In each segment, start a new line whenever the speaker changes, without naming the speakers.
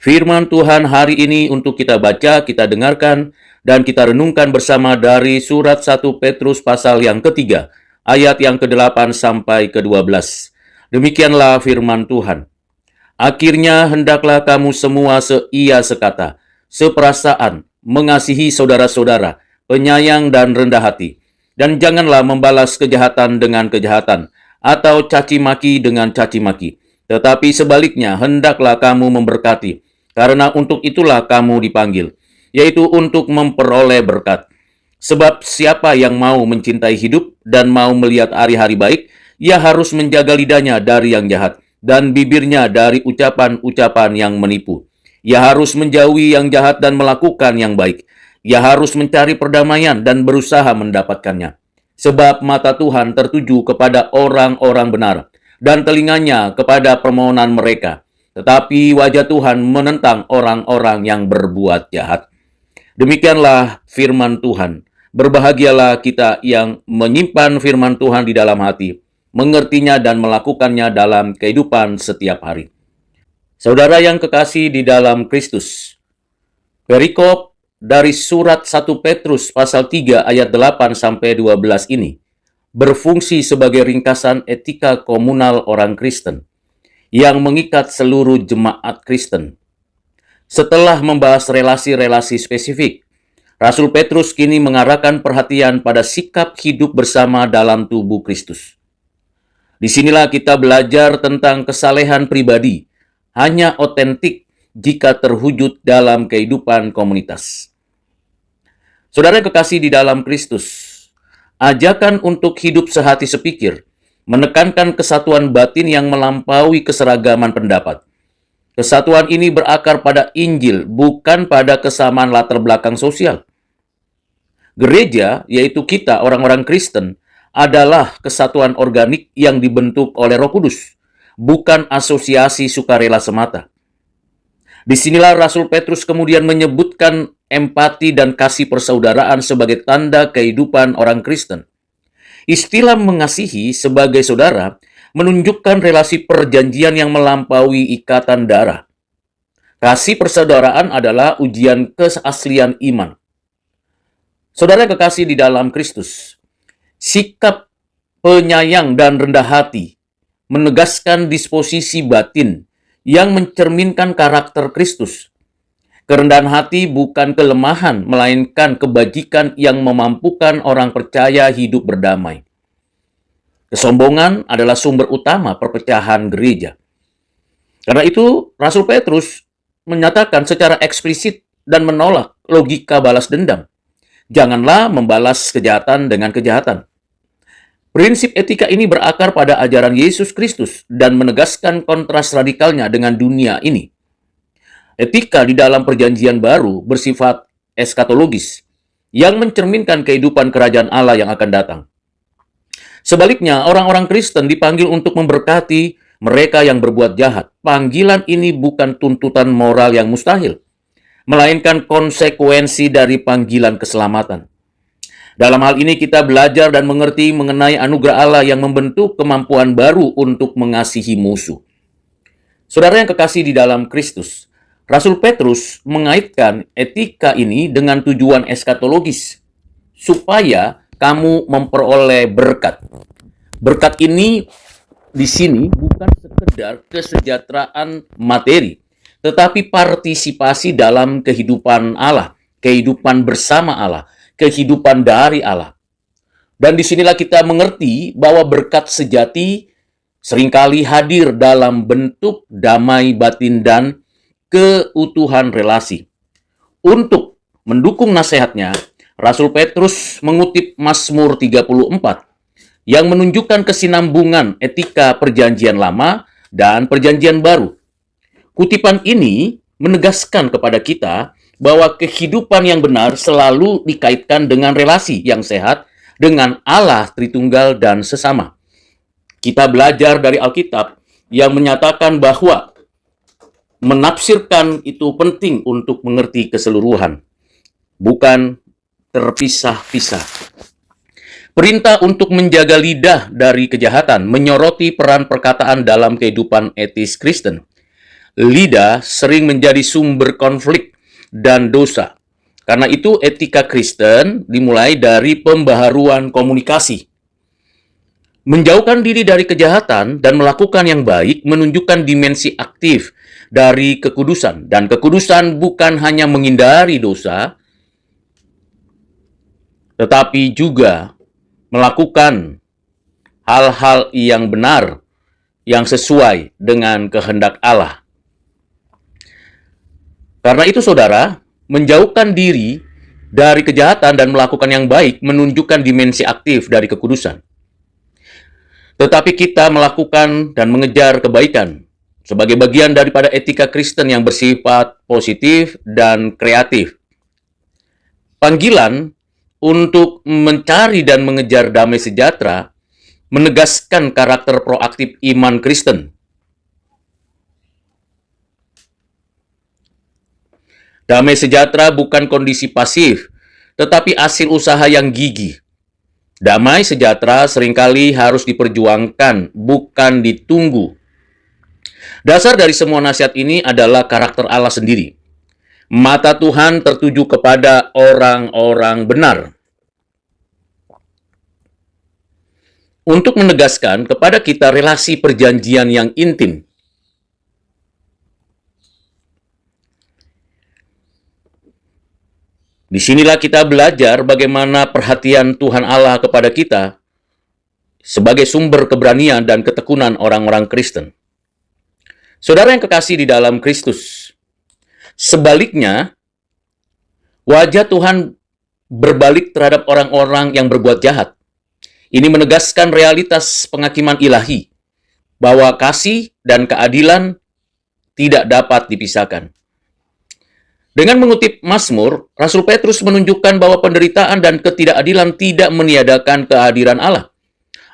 Firman Tuhan hari ini untuk kita baca, kita dengarkan, dan kita renungkan bersama dari surat 1 Petrus pasal yang ketiga, ayat yang ke-8 sampai ke-12. Demikianlah firman Tuhan. Akhirnya hendaklah kamu semua seia sekata, seperasaan, mengasihi saudara-saudara, penyayang dan rendah hati. Dan janganlah membalas kejahatan dengan kejahatan, atau caci maki dengan caci maki. Tetapi sebaliknya, hendaklah kamu memberkati, karena untuk itulah kamu dipanggil, yaitu untuk memperoleh berkat. Sebab siapa yang mau mencintai hidup dan mau melihat hari-hari baik, ia harus menjaga lidahnya dari yang jahat, dan bibirnya dari ucapan-ucapan yang menipu. Ia harus menjauhi yang jahat dan melakukan yang baik. Ia harus mencari perdamaian dan berusaha mendapatkannya. Sebab mata Tuhan tertuju kepada orang-orang benar, dan telinganya kepada permohonan mereka. Tetapi wajah Tuhan menentang orang-orang yang berbuat jahat. Demikianlah firman Tuhan. Berbahagialah kita yang menyimpan firman Tuhan di dalam hati, mengertinya dan melakukannya dalam kehidupan setiap hari. Saudara yang kekasih di dalam Kristus, perikop dari surat 1 Petrus pasal 3 ayat 8 sampai 12 ini berfungsi sebagai ringkasan etika komunal orang Kristen yang mengikat seluruh jemaat Kristen. Setelah membahas relasi-relasi spesifik, Rasul Petrus kini mengarahkan perhatian pada sikap hidup bersama dalam tubuh Kristus. Disinilah kita belajar tentang kesalehan pribadi, hanya otentik jika terwujud dalam kehidupan komunitas. Saudara kekasih di dalam Kristus, ajakan untuk hidup sehati sepikir menekankan kesatuan batin yang melampaui keseragaman pendapat. Kesatuan ini berakar pada Injil, bukan pada kesamaan latar belakang sosial. Gereja, yaitu kita orang-orang Kristen, adalah kesatuan organik yang dibentuk oleh Roh Kudus, bukan asosiasi sukarela semata. Disinilah Rasul Petrus kemudian menyebutkan empati dan kasih persaudaraan sebagai tanda kehidupan orang Kristen. Istilah mengasihi sebagai saudara menunjukkan relasi perjanjian yang melampaui ikatan darah. Kasih persaudaraan adalah ujian keaslian iman. Saudara kekasih di dalam Kristus, sikap penyayang dan rendah hati menegaskan disposisi batin yang mencerminkan karakter Kristus. Kerendahan hati bukan kelemahan, melainkan kebajikan yang memampukan orang percaya hidup berdamai. Kesombongan adalah sumber utama perpecahan gereja. Karena itu, Rasul Petrus menyatakan secara eksplisit dan menolak logika balas dendam. Janganlah membalas kejahatan dengan kejahatan. Prinsip etika ini berakar pada ajaran Yesus Kristus dan menegaskan kontras radikalnya dengan dunia ini. Etika di dalam perjanjian baru bersifat eskatologis yang mencerminkan kehidupan kerajaan Allah yang akan datang. Sebaliknya, orang-orang Kristen dipanggil untuk memberkati mereka yang berbuat jahat. Panggilan ini bukan tuntutan moral yang mustahil, melainkan konsekuensi dari panggilan keselamatan. Dalam hal ini kita belajar dan mengerti mengenai anugerah Allah yang membentuk kemampuan baru untuk mengasihi musuh. Saudara yang kekasih di dalam Kristus, Rasul Petrus mengaitkan etika ini dengan tujuan eskatologis, supaya kamu memperoleh berkat. Berkat ini di sini bukan sekedar kesejahteraan materi, tetapi partisipasi dalam kehidupan Allah, kehidupan bersama Allah, kehidupan dari Allah. Dan disinilah kita mengerti bahwa berkat sejati seringkali hadir dalam bentuk damai batin dan keutuhan relasi. Untuk mendukung nasihatnya, Rasul Petrus mengutip Mazmur 34 yang menunjukkan kesinambungan etika perjanjian lama dan perjanjian baru. Kutipan ini menegaskan kepada kita bahwa kehidupan yang benar selalu dikaitkan dengan relasi yang sehat dengan Allah Tritunggal dan sesama. Kita belajar dari Alkitab yang menyatakan bahwa menafsirkan itu penting untuk mengerti keseluruhan, bukan terpisah-pisah. Perintah untuk menjaga lidah dari kejahatan menyoroti peran perkataan dalam kehidupan etis Kristen. Lidah sering menjadi sumber konflik dan dosa. Karena itu etika Kristen dimulai dari pembaharuan komunikasi. Menjauhkan diri dari kejahatan dan melakukan yang baik menunjukkan dimensi aktif dari kekudusan. Dan kekudusan bukan hanya menghindari dosa, tetapi juga melakukan hal-hal yang benar, yang sesuai dengan kehendak Allah. Karena itu, saudara, menjauhkan diri dari kejahatan dan melakukan yang baik menunjukkan dimensi aktif dari kekudusan. Tetapi kita melakukan dan mengejar kebaikan sebagai bagian daripada etika Kristen yang bersifat positif dan kreatif. Panggilan untuk mencari dan mengejar damai sejahtera menegaskan karakter proaktif iman Kristen. Damai sejahtera bukan kondisi pasif, tetapi hasil usaha yang gigih. Damai sejahtera seringkali harus diperjuangkan, bukan ditunggu. Dasar dari semua nasihat ini adalah karakter Allah sendiri. Mata Tuhan tertuju kepada orang-orang benar. Untuk menegaskan kepada kita relasi perjanjian yang intim. Disinilah kita belajar bagaimana perhatian Tuhan Allah kepada kita sebagai sumber keberanian dan ketekunan orang-orang Kristen. Saudara yang kekasih di dalam Kristus, sebaliknya, wajah Tuhan berbalik terhadap orang-orang yang berbuat jahat. Ini menegaskan realitas penghakiman ilahi, bahwa kasih dan keadilan tidak dapat dipisahkan. Dengan mengutip Mazmur, Rasul Petrus menunjukkan bahwa penderitaan dan ketidakadilan tidak meniadakan kehadiran Allah.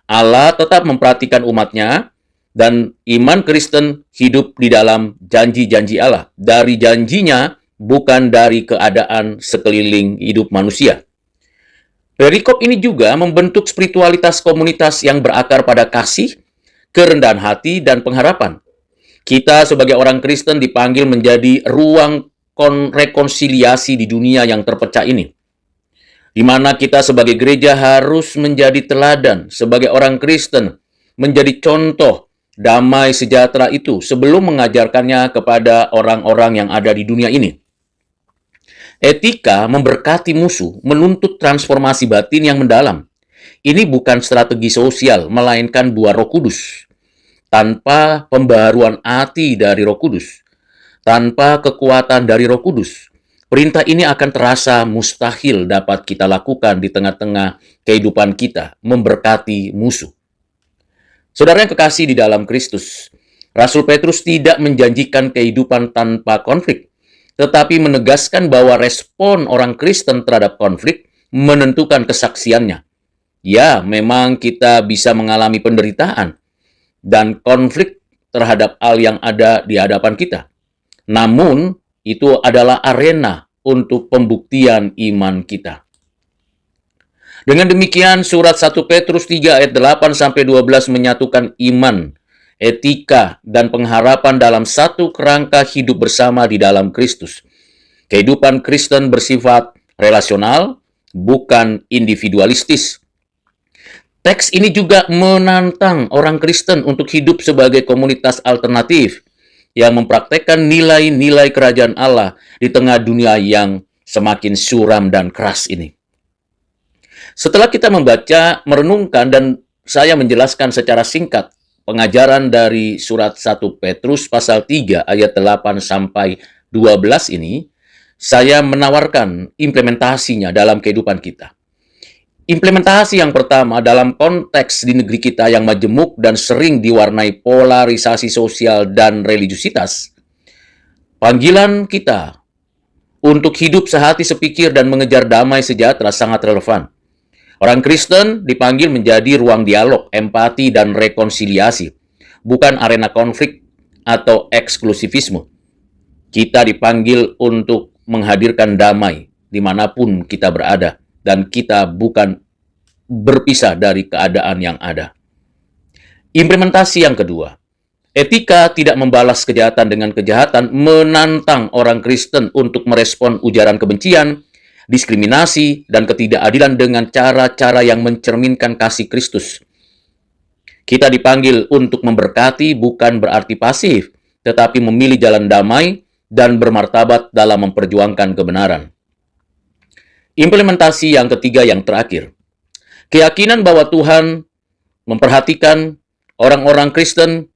Allah tetap memperhatikan umatnya, dan iman Kristen hidup di dalam janji-janji Allah. Dari janjinya, bukan dari keadaan sekeliling hidup manusia. Perikop ini juga membentuk spiritualitas komunitas yang berakar pada kasih, kerendahan hati, dan pengharapan. Kita sebagai orang Kristen dipanggil menjadi ruang rekonsiliasi di dunia yang terpecah ini, di mana kita sebagai gereja harus menjadi teladan, sebagai orang Kristen menjadi contoh damai sejahtera itu sebelum mengajarkannya kepada orang-orang yang ada di dunia ini. Etika memberkati musuh, menuntut transformasi batin yang mendalam. Ini bukan strategi sosial, melainkan buah Roh Kudus. Tanpa pembaharuan hati dari Roh Kudus, tanpa kekuatan dari Roh Kudus, perintah ini akan terasa mustahil dapat kita lakukan di tengah-tengah kehidupan kita, memberkati musuh. Saudara yang kekasih di dalam Kristus, Rasul Petrus tidak menjanjikan kehidupan tanpa konflik, tetapi menegaskan bahwa respon orang Kristen terhadap konflik menentukan kesaksiannya. Ya, memang kita bisa mengalami penderitaan dan konflik terhadap hal yang ada di hadapan kita. Namun, itu adalah arena untuk pembuktian iman kita. Dengan demikian, surat 1 Petrus 3 ayat 8-12 menyatukan iman, etika, dan pengharapan dalam satu kerangka hidup bersama di dalam Kristus. Kehidupan Kristen bersifat relasional, bukan individualistis. Teks ini juga menantang orang Kristen untuk hidup sebagai komunitas alternatif yang mempraktekkan nilai-nilai kerajaan Allah di tengah dunia yang semakin suram dan keras ini. Setelah kita membaca, merenungkan, dan saya menjelaskan secara singkat pengajaran dari surat 1 Petrus pasal 3 ayat 8-12 ini, saya menawarkan implementasinya dalam kehidupan kita. Implementasi yang pertama dalam konteks di negeri kita yang majemuk dan sering diwarnai polarisasi sosial dan religiusitas. Panggilan kita untuk hidup sehati sepikir dan mengejar damai sejahtera sangat relevan. Orang Kristen dipanggil menjadi ruang dialog, empati, dan rekonsiliasi, bukan arena konflik atau eksklusivisme. Kita dipanggil untuk menghadirkan damai dimanapun kita berada, dan kita bukan berpisah dari keadaan yang ada. Implementasi yang kedua, Etika tidak membalas kejahatan dengan kejahatan menantang orang Kristen untuk merespon ujaran kebencian, diskriminasi, dan ketidakadilan dengan cara-cara yang mencerminkan kasih Kristus. Kita dipanggil untuk memberkati bukan berarti pasif, tetapi memilih jalan damai dan bermartabat dalam memperjuangkan kebenaran. Implementasi yang ketiga yang terakhir. Keyakinan bahwa Tuhan memperhatikan orang-orang Kristen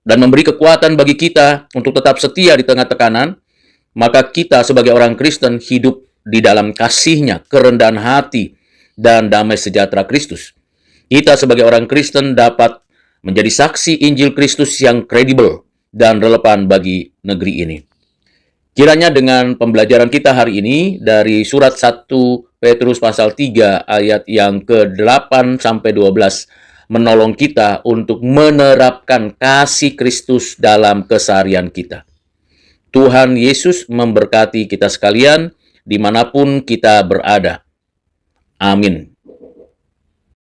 dan memberi kekuatan bagi kita untuk tetap setia di tengah tekanan, maka kita sebagai orang Kristen hidup di dalam kasih-Nya, kerendahan hati, dan damai sejahtera Kristus. Kita sebagai orang Kristen dapat menjadi saksi Injil Kristus yang kredibel dan relevan bagi negeri ini. Kiranya dengan pembelajaran kita hari ini dari surat 1 Petrus pasal 3 ayat yang ke-8 sampai 12 menolong kita untuk menerapkan kasih Kristus dalam keseharian kita. Tuhan Yesus memberkati kita sekalian dimanapun kita berada. Amin.